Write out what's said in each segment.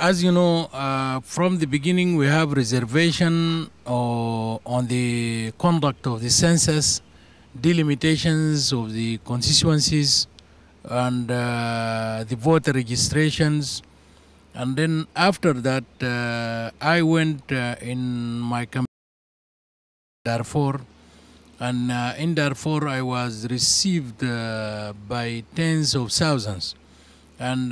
As you know, from the beginning we have reservation on the conduct of the census, delimitations of the constituencies, and the voter registrations. And then after that, I went in my campaign in Darfur. And in Darfur, I was received by tens of thousands. And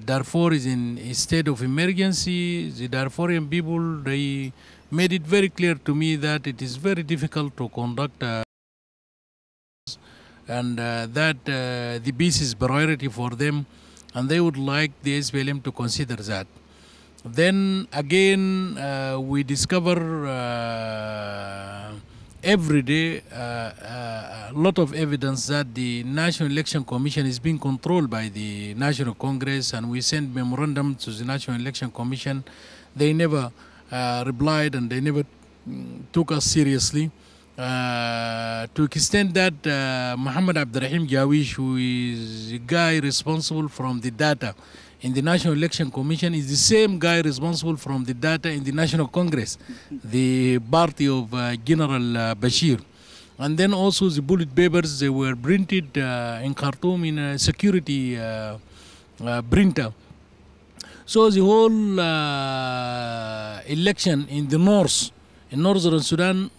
Darfur is in a state of emergency. The Darfurian people, they made it very clear to me that it is very difficult to conduct and that the peace is priority for them, and they would like the SPLM to consider that. Then again, we discover every day a lot of evidence that the National Election Commission is being controlled by the National Congress, and we sent memorandum to the National Election Commission. They never replied, and they never took us seriously. To extend that Muhammad Abdurrahim Jawish, who is the guy responsible from the data in the National Election Commission, is the same guy responsible from the data in the National Congress, the party of General Bashir. And then also the bullet papers, they were printed in Khartoum in a security printer. So the whole election in the north, in northern Sudan,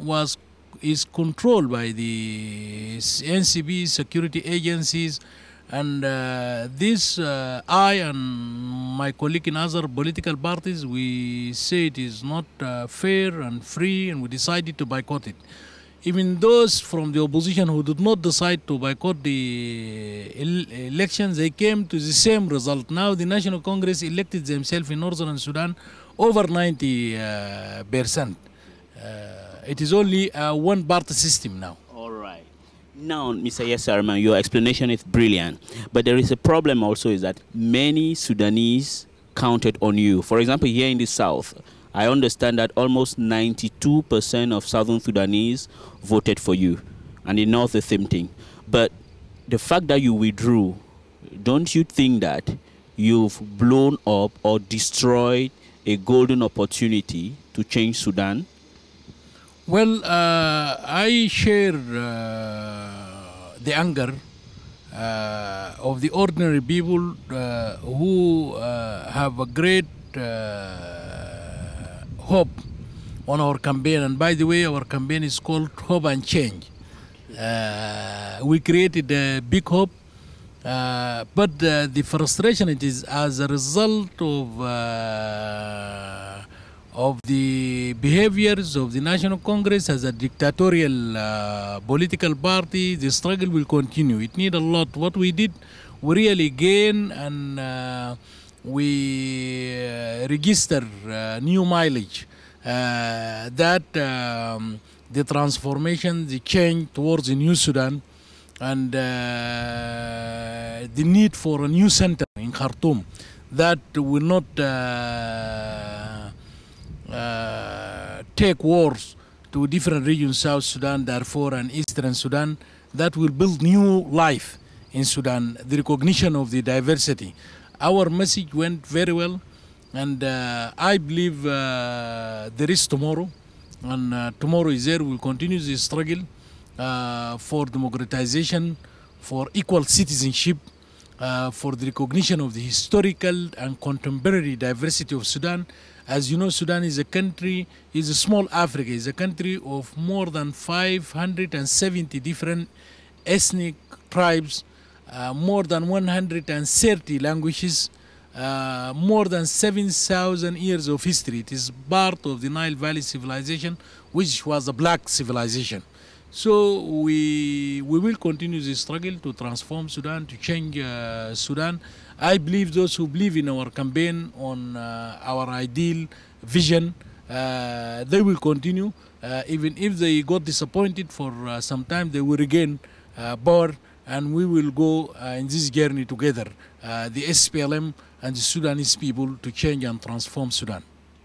is controlled by the NCB security agencies. And this, I and my colleague in other political parties, we say it is not fair and free, and we decided to boycott it. Even those from the opposition who did not decide to boycott the elections, they came to the same result. Now the National Congress elected themselves in northern Sudan over 90%. It is only a one-party system now. Now, Mr. Yasir Arman, your explanation is brilliant, but there is a problem also, is that many Sudanese counted on you. For example, here in the south, I understand that almost 92% of southern Sudanese voted for you, and in north the same thing. But the fact that you withdrew, don't you think that you've blown up or destroyed a golden opportunity to change Sudan? Well, I share the anger of the ordinary people who have a great hope on our campaign. And by the way, our campaign is called Hope and Change. We created a big hope, but the frustration, it is as a result of the behaviors of the National Congress as a dictatorial political party. The struggle will continue. It needs a lot. What we did, we really gain, and we register new mileage. That the transformation, the change towards the new Sudan, and the need for a new center in Khartoum that will not take wars to different regions, South Sudan, Darfur, and Eastern Sudan, that will build new life in Sudan, the recognition of the diversity. Our message went very well, and I believe there is tomorrow, and tomorrow is there. We'll continue the struggle for democratization, for equal citizenship, for the recognition of the historical and contemporary diversity of Sudan. As you know, Sudan is a country, is a small Africa, is a country of more than 570 different ethnic tribes, more than 130 languages, more than 7,000 years of history. It is part of the Nile Valley civilization, which was a black civilization. So we will continue the struggle to transform Sudan, to change Sudan. I believe those who believe in our campaign, on our ideal vision, they will continue. Even if they got disappointed for some time, they will regain power, and we will go in this journey together, the SPLM and the Sudanese people, to change and transform Sudan.